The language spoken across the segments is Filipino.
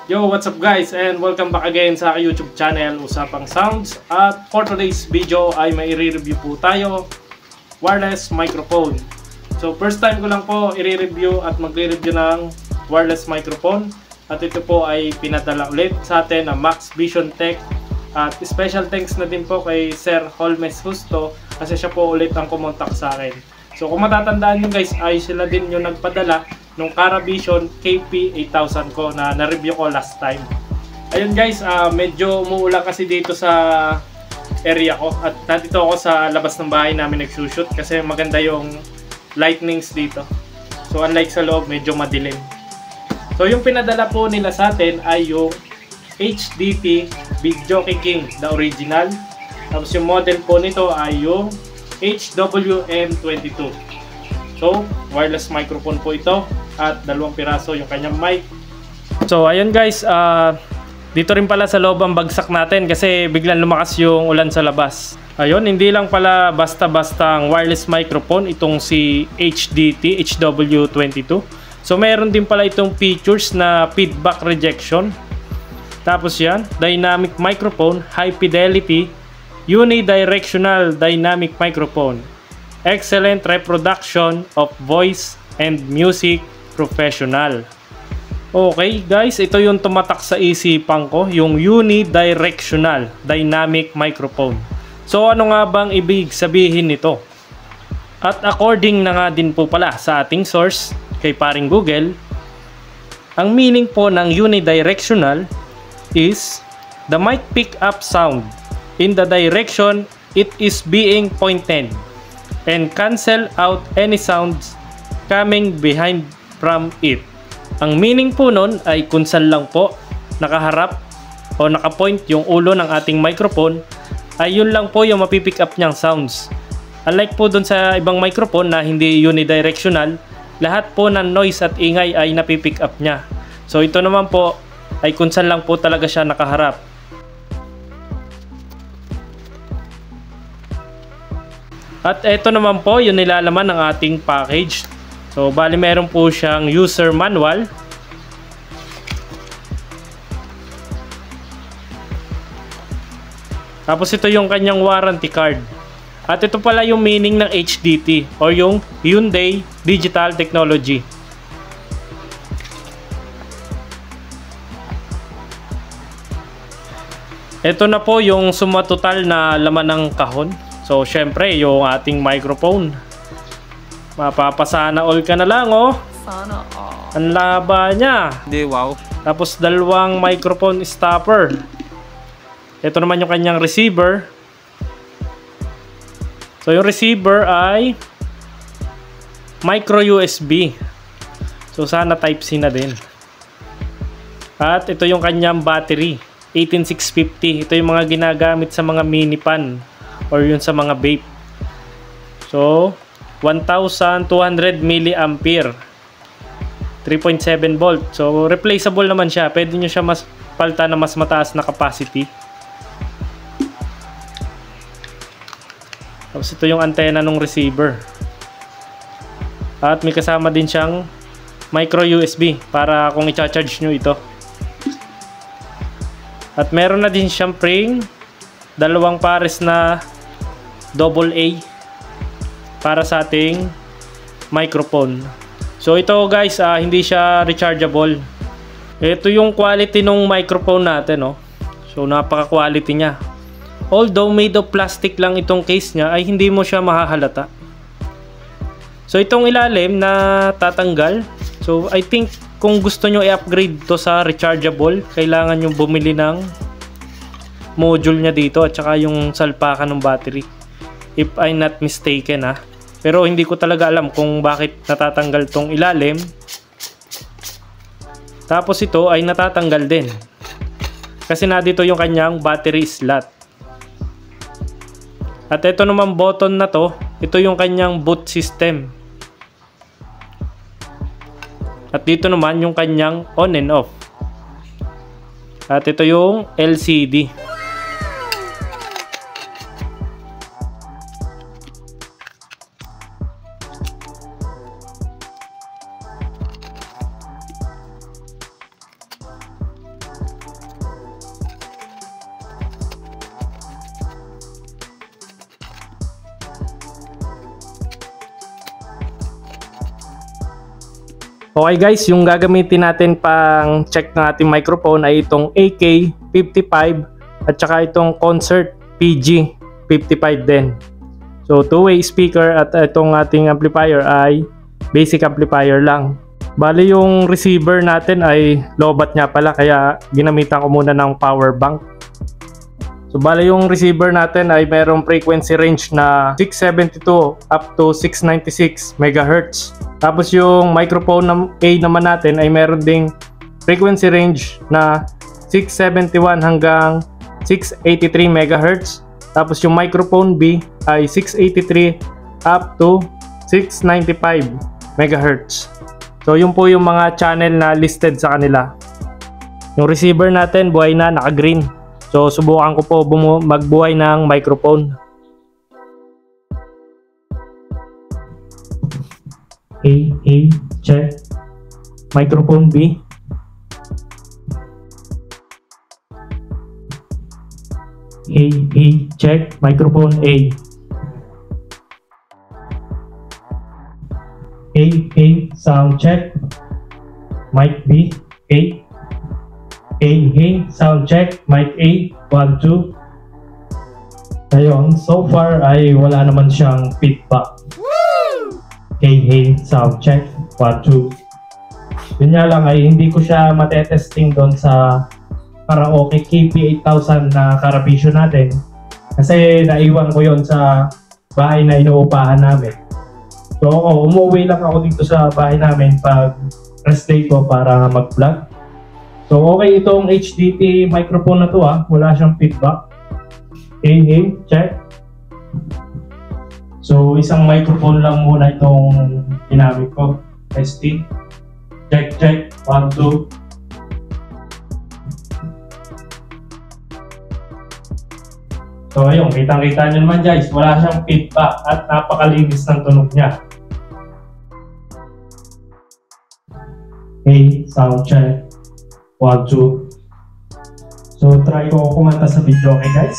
Yo, what's up guys, and welcome back again sa YouTube channel Usapang Sounds. At for today's video ay may i-review po tayo wireless microphone. So first time ko lang po i-review at magre-review ng wireless microphone. At ito po ay pinadala ulit sa atin ng Max Vision Tech. At special thanks na din po kay Sir Holmes Justo kasi siya po ulit ang kumontak sa akin. So kung matatandaan nyo guys, ay sila din yung nagpadala nung Caravision KP8000 ko na na-review ko last time. Ayun guys, medyo umuulan kasi dito sa area ko at nandito ako sa labas ng bahay namin nagsushoot kasi maganda yung lightnings dito. So unlike sa loob, medyo madilim. So yung pinadala po nila sa atin ay yung HDT Videoke King, the original. Tapos yung model po nito ay yung HWM22. So wireless microphone po ito at 2 piraso yung kanyang mic. So ayun guys, dito rin pala sa loob ang bagsak natin kasi biglang lumakas yung ulan sa labas. Ayun, hindi lang pala basta-basta ang wireless microphone itong si HDT HW22. So mayroon din pala itong features na feedback rejection. Tapos yan, dynamic microphone, high fidelity, unidirectional dynamic microphone, excellent reproduction of voice and music professional. Okay guys, ito yung tumatak sa isipan ko, yung unidirectional dynamic microphone. So ano nga bang ibig sabihin nito? At according na nga din po pala sa ating source kay paring Google, ang meaning po ng unidirectional is the mic pick up sound in the direction it is being pointed and cancel out any sounds coming behind from it. Ang meaning po nun ay kung saan lang po nakaharap o nakapoint yung ulo ng ating microphone, ay yun lang po yung mapipick up niyang sounds. Unlike po dun sa ibang microphone na hindi unidirectional, lahat po ng noise at ingay ay napipick up niya. So ito naman po ay kung saan lang po talaga siya nakaharap. At ito naman po yung nilalaman ng ating package. So bali meron po siyang user manual. Tapos ito yung kanyang warranty card. At ito pala yung meaning ng HDT or yung Hyundai Digital Technology. Ito na po yung sumatotal na laman ng kahon. So syempre yung ating microphone. Mapapasana all ka na lang oh. Sana all. Ang laba niya. Di wow. Tapos 2 microphone stopper. Ito naman yung kanyang receiver. So yung receiver ay micro USB. So sana type C na din. At ito yung kanyang battery, 18650. Ito yung mga ginagamit sa mga mini pan or yun sa mga vape. So 1200 milliampere, 3.7 volt. So replaceable naman siya. Pwede nyo siya mas palta na mas mataas na capacity. Tapos ito yung antena ng receiver. At may kasama din siyang micro USB para kung i-charge nyo ito. At meron na din siyang ring, 2 pares na AA para sa ating microphone. So ito guys, hindi siya rechargeable. Ito yung quality ng microphone natin, oh. So napaka-quality niya. Although made of plastic lang itong case niya, ay hindi mo siya mahahalata. So itong ilalim na tatanggal. So I think kung gusto nyo i-upgrade to sa rechargeable, kailangan nyo bumili ng module niya dito at saka yung salpakan ng battery. If I'm not mistaken ha. Pero hindi ko talaga alam kung bakit natatanggal tong ilalim. Tapos ito ay natatanggal din. Kasi na dito yung kanyang battery slot. At ito naman button na to, ito yung kanyang boot system. At dito naman yung kanyang on and off. At ito yung LCD. Okay guys, yung gagamitin natin pang check ng ating microphone ay itong AK55 at saka itong Concert PG55 din. So two-way speaker at itong ating amplifier ay basic amplifier lang. Bali yung receiver natin ay lobat nga pala kaya ginamitan ko muna ng power bank. So bali yung receiver natin ay mayroong frequency range na 672 up to 696 MHz. Tapos yung microphone A naman natin ay meron ding frequency range na 671 hanggang 683 MHz. Tapos yung microphone B ay 683 up to 695 MHz. So yun po yung mga channel na listed sa kanila. Yung receiver natin buhay na, naka-green. So subukan ko po magbuhay ng microphone. A, check. Microphone B. A, check. Microphone A. A, sound check. Mic B, A. Sound check. Mic A, 1, 2. Ayun, so far ay wala naman siyang feedback. Sound check. 1, 2. Yun nga lang ay hindi ko siya matetesting doon sa karaoke KP8000 na karabisyo natin. Kasi naiwan ko yon sa bahay na inuupahan namin. So umuwi lang ako dito sa bahay namin pag rest day ko para mag-vlog. So okay itong HDT microphone na to wala siyang feedback. Check. So isang microphone lang muna itong ginamit ko. ST. Check. 1, 2. So ayun, kitang-kita nyo naman guys, wala siyang feedback at napakalinis ng tunog niya. Sound check. 1, 2. So try ko kumanta sa video, okay guys?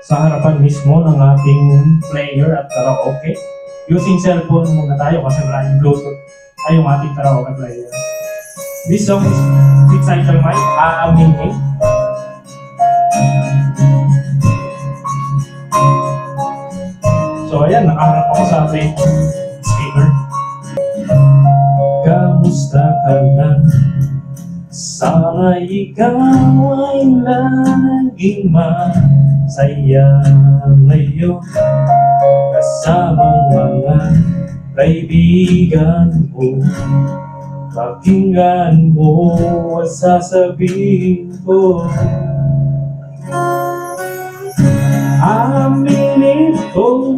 Sa harapan mismo ng ating player at karaoke. Using cellphone muna tayo kasi wala yung Bluetooth ay yung ating karaoke player. This song is 6-cycle mic, aaminin. So ayan, nakaharap ako sa ating speaker. Kamusta ka na? Sana ikaw ay laging masaya ngayon kasamang mga kaibigan mo. Pakinggan mo ang sasabihin ko. Aminin ko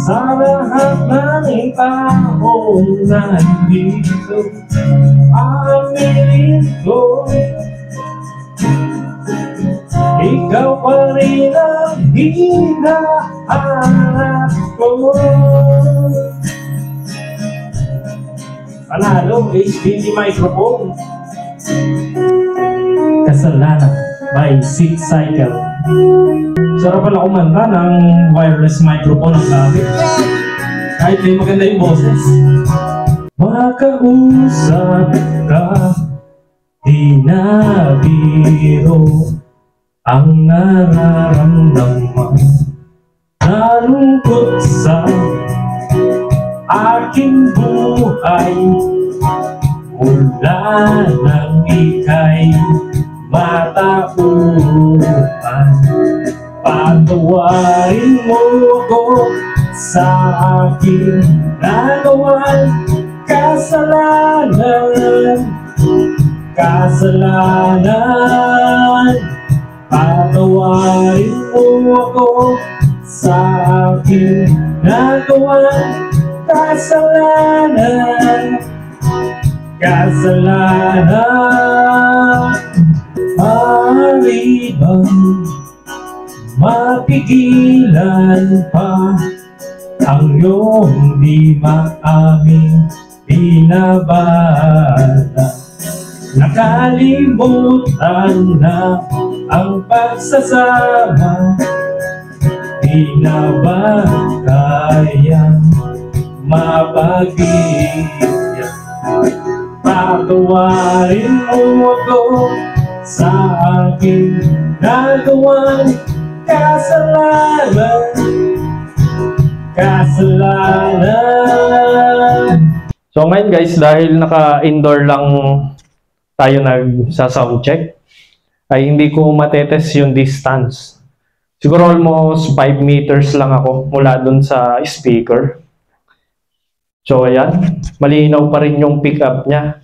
sa lahat ng taong nandito. Aminin ko ikaw pa rin ang hinahanap ko. Panalo, HDT microphone. Kasalanan by 6-cycle. Sarap pala kumanta ng wireless microphone ang gamit. Kahit may maganda yung boses. Makausap ka, di na biro ang nararamdaman. Nalungkot sa aking buhay mula nang ika'y matauhan. Patawarin mo ako sa aking nagawang kasalanan. Patawarin mo ako sa aking nagawang kasalanan. Maaari bang mapigilan pa ang iyong di maaming binabala? Nakalimutan na ang pagsasama, di na ba kayang mapag-ibig. Patawarin mo ako sa aking nagawang kasalanan. So ngayon guys, dahil naka-indoor lang tayo nagsa-soundcheck, ay hindi ko matetest yung distance. Siguro almost 5 meters lang ako mula dun sa speaker. So ayan, malinaw pa rin yung pickup niya.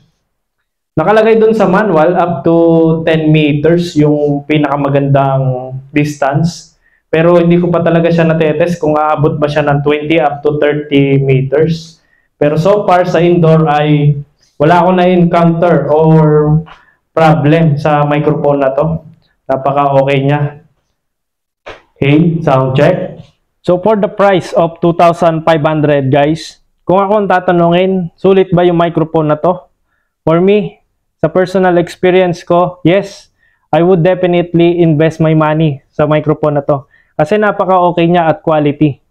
Nakalagay dun sa manual up to 10 meters yung pinakamagandang distance. Pero hindi ko pa talaga siya natetest kung aabot ba siya ng 20 up to 30 meters. Pero so far sa indoor ay wala akong na-encounter or problem sa microphone na to. Napaka-okay niya. Okay, sound check. So for the price of 2,500 guys, kung ako ang tatanungin, sulit ba yung microphone na to? For me, sa personal experience ko, yes, I would definitely invest my money sa microphone na to. Kasi napaka-okay niya at quality.